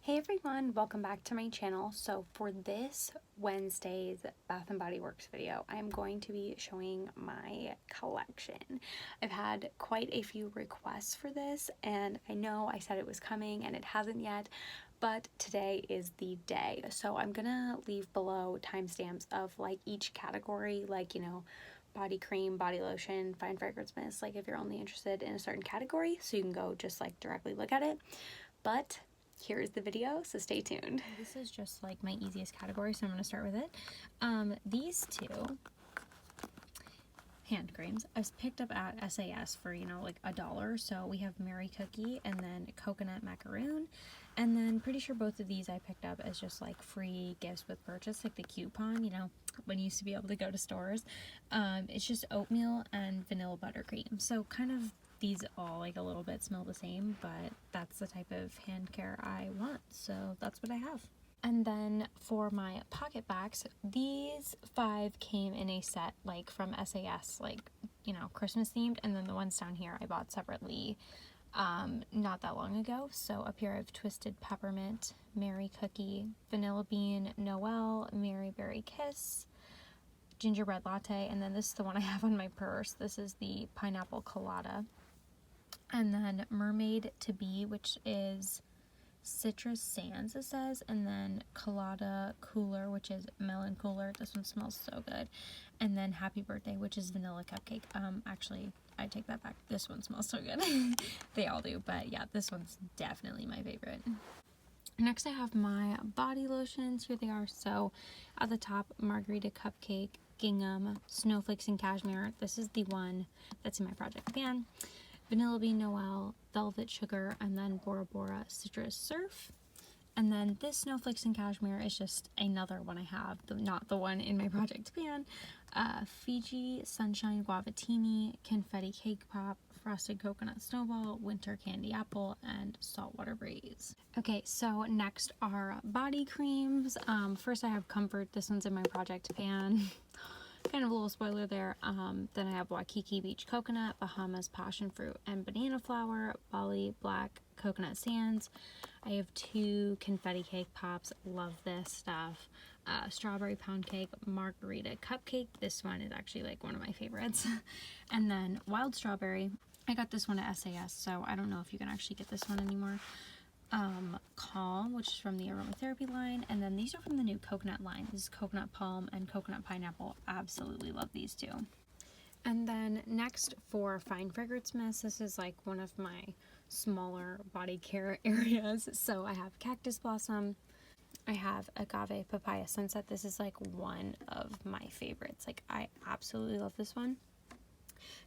Hey everyone, welcome back to my channel. So for this Wednesday's Bath & Body Works video, I'm going to be showing my collection. I've had quite a few requests for this, and I know I said it was coming and it hasn't yet, but today is the day. So I'm gonna leave below timestamps of like each category, like, body cream, body lotion, fine fragrance mist, like if you're only interested in a certain category, so you can go just like directly look at it. But here's the video, so stay tuned. This is just like my easiest category, so I'm going to start with it. These two hand creams I picked up at SAS for, like $1. So we have Mary Cookie and then Coconut Macaroon. And then pretty sure both of these I picked up as just like free gifts with purchase, like the coupon, when you used to be able to go to stores. It's just oatmeal and vanilla buttercream. So kind of these all like a little bit smell the same, but that's the type of hand care I want, so that's what I have. And then for my pocket bags, these 5 came in a set like from SAS, like Christmas themed, and then the ones down here I bought separately not that long ago. So up here I have Twisted Peppermint, Mary Cookie, Vanilla Bean, Noel, Mary Berry Kiss, Gingerbread Latte, and then this is the one I have on my purse. This is the Pineapple Colada. And then Mermaid to Be, which is Citrus Sands, it says, and then Colada Cooler, which is Melon Cooler. This one smells so good. And then Happy Birthday, which is Vanilla Cupcake. Actually, I take that back. This one smells so good. They all do, but yeah, this one's definitely my favorite. Next, I have my body lotions. Here they are. So at the top, Margarita Cupcake, Gingham, Snowflakes, and Cashmere. This is the one that's in my project pan. Vanilla Bean Noel, Velvet Sugar, and then Bora Bora Citrus Surf. And then this Snowflakes and Cashmere is just another one I have, not the one in my project pan. Fiji Sunshine Guavatini, Confetti Cake Pop, Frosted Coconut Snowball, Winter Candy Apple, and Saltwater Breeze. Okay, so next are body creams. First I have Comfort. This one's in my project pan. Kind of a little spoiler there. Then I have Waikiki Beach Coconut, Bahamas Passion Fruit and Banana Flower, Bali Black Coconut Sands. I have 2 Confetti Cake Pops. Love this stuff. Strawberry Pound Cake, Margarita Cupcake. This one is actually like one of my favorites. And then Wild Strawberry. I got this one at SAS, so I don't know if you can actually get this one anymore. Calm, which is from the aromatherapy line, and then these are from the new coconut line. This is Coconut Palm and Coconut Pineapple. Absolutely love these two. And then next for fine fragrance mist, this is like one of my smaller body care areas. So I have Cactus Blossom, I have Agave Papaya Sunset. This is like one of my favorites. Like I absolutely love this one.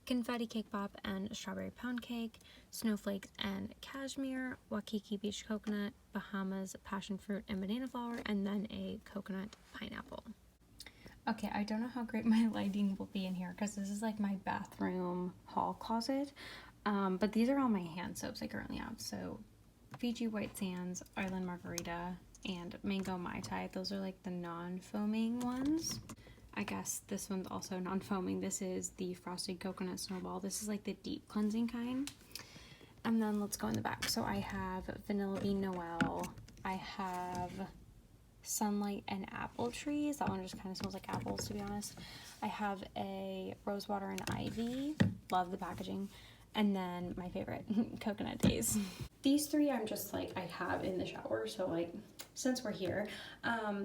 Confetti Cake Pop and Strawberry Pound Cake, Snowflakes and Cashmere, Waikiki Beach Coconut, Bahamas Passion Fruit and Banana Flower, and then a Coconut Pineapple. Okay, I don't know how great my lighting will be in here because this is like my bathroom hall closet, but these are all my hand soaps I currently have. So Fiji White Sands, Island Margarita, and Mango Mai Tai. Those are like the non-foaming ones. I guess this one's also non-foaming. This is the Frosted Coconut Snowball. This is like the deep cleansing kind. And then let's go in the back. So I have Vanilla Bean Noel. I have Sunlight and Apple Trees. That one just kind of smells like apples, to be honest. I have a Rosewater and Ivy. Love the packaging. And then my favorite, Coconut Days. These 3 I'm just like, I have in the shower, so like, since we're here.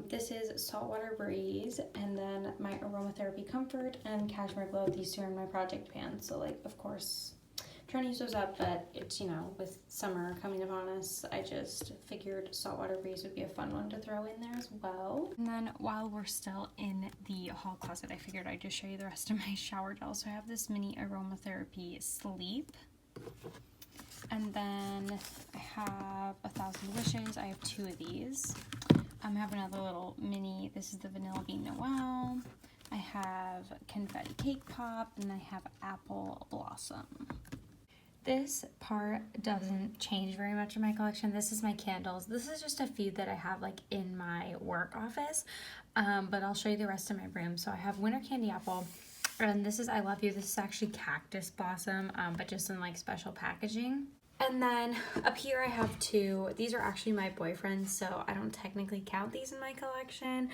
This is Saltwater Breeze, and then my Aromatherapy Comfort and Cashmere Glow. These 2 are in my project pan, so like, of course, trying to use those up, but it's, with summer coming upon us, I just figured Saltwater Breeze would be a fun one to throw in there as well. And then while we're still in the hall closet, I figured I'd just show you the rest of my shower gel. So I have this mini Aromatherapy Sleep. And then I have 1,000 Wishes. I have 2 of these. I have another little mini. This is the Vanilla Bean Noel. I have Confetti Cake Pop, and I have Apple Blossom. This part doesn't change very much in my collection. This is my candles. This is just a few that I have like in my work office, but I'll show you the rest of my room. So I have Winter Candy Apple, and this is I Love You. This is actually Cactus Blossom, but just in like special packaging. And then up here I have two. These are actually my boyfriend's, so I don't technically count these in my collection.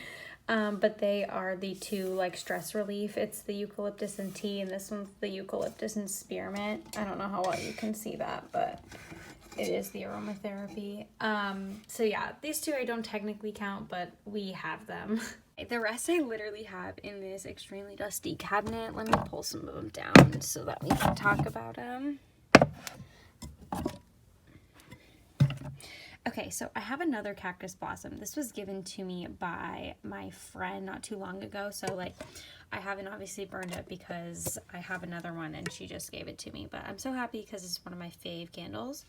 But they are the two like stress relief. It's the eucalyptus and tea, and this one's the eucalyptus and spearmint. I don't know how well you can see that, but it is the aromatherapy. So yeah, these two I don't technically count, but we have them. The rest I literally have in this extremely dusty cabinet. Let me pull some of them down so that we can talk about them. Okay, so I have another cactus blossom. This was given to me by my friend not too long ago. So like I haven't obviously burned it because I have another one and she just gave it to me. But I'm so happy because it's one of my fave candles.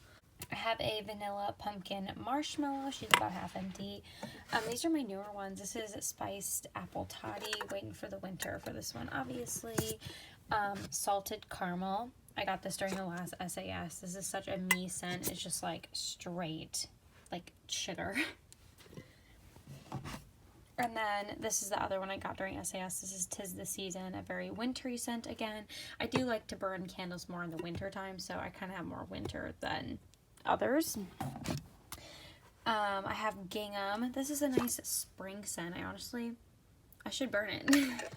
I have a vanilla pumpkin marshmallow. She's about half empty. These are my newer ones. This is spiced apple toddy. Waiting for the winter for this one, obviously. Salted caramel. I got this during the last SAS. This is such a me scent. It's just like straight, like sugar. And then this is the other one I got during SAS. This is 'Tis the Season, a very wintry scent again. I do like to burn candles more in the winter time, so I kind of have more winter than others. I have gingham. This is a nice spring scent. I should burn it.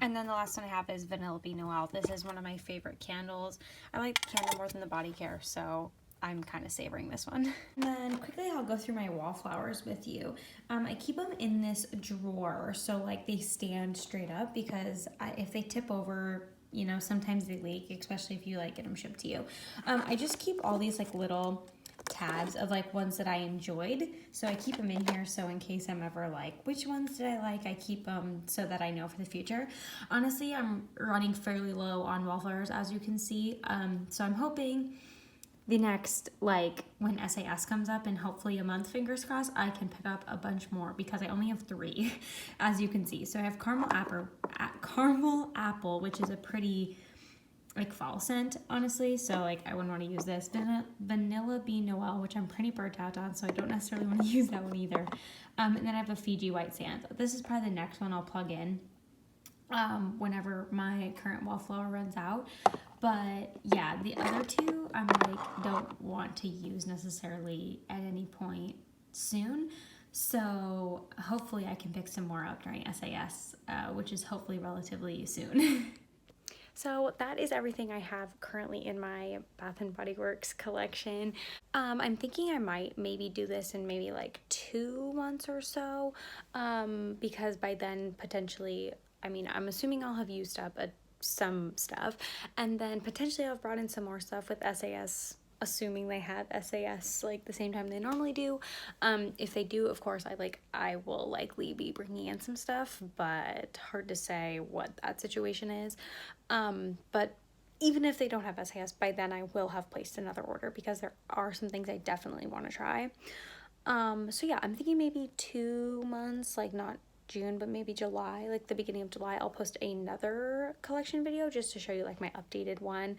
And then the last one I have is Vanilla Bean Noel. This is one of my favorite candles. I like the candle more than the body care, so I'm kind of savoring this one. And then quickly I'll go through my wallflowers with you. I keep them in this drawer, so like they stand straight up, because if they tip over, you know, sometimes they leak, especially if you like get them shipped to you. I just keep all these like little tabs of like ones that I enjoyed, so I keep them in here, so in case I'm ever like, which ones did I like, I keep them so that I know for the future. Honestly, I'm running fairly low on wallflowers, as you can see, so I'm hoping the next, like when SAS comes up in hopefully a month, fingers crossed, I can pick up a bunch more, because I only have 3 as you can see. So I have caramel apple, which is a pretty like fall scent, honestly, so like I wouldn't want to use this. Vanilla Bean Noel, which I'm pretty burnt out on, so I don't necessarily want to use that one either. And then I have a Fiji White Sand. This is probably the next one I'll plug in whenever my current wallflower runs out. But yeah, the other two I'm like don't want to use necessarily at any point soon, so hopefully I can pick some more up during SAS, which is hopefully relatively soon. So that is everything I have currently in my Bath & Body Works collection. I'm thinking I might maybe do this in maybe like 2 months or so, because by then potentially, I mean, I'm assuming I'll have used up some stuff, and then potentially I've brought in some more stuff with SAS, assuming they have SAS like the same time they normally do. If they do, of course, I will likely be bringing in some stuff, but hard to say what that situation is. But even if they don't have SAS, by then I will have placed another order, because there are some things I definitely want to try. So yeah, I'm thinking maybe 2 months, like not June, but maybe July, like the beginning of July, I'll post another collection video just to show you like my updated one.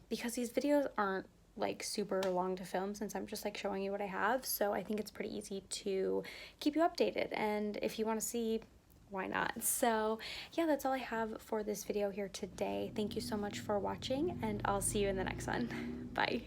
Because these videos aren't like super long to film, since I'm just like showing you what I have, so I think it's pretty easy to keep you updated, and if you want to see, why not? So yeah, that's all I have for this video here today. Thank you so much for watching, and I'll see you in the next one. Bye.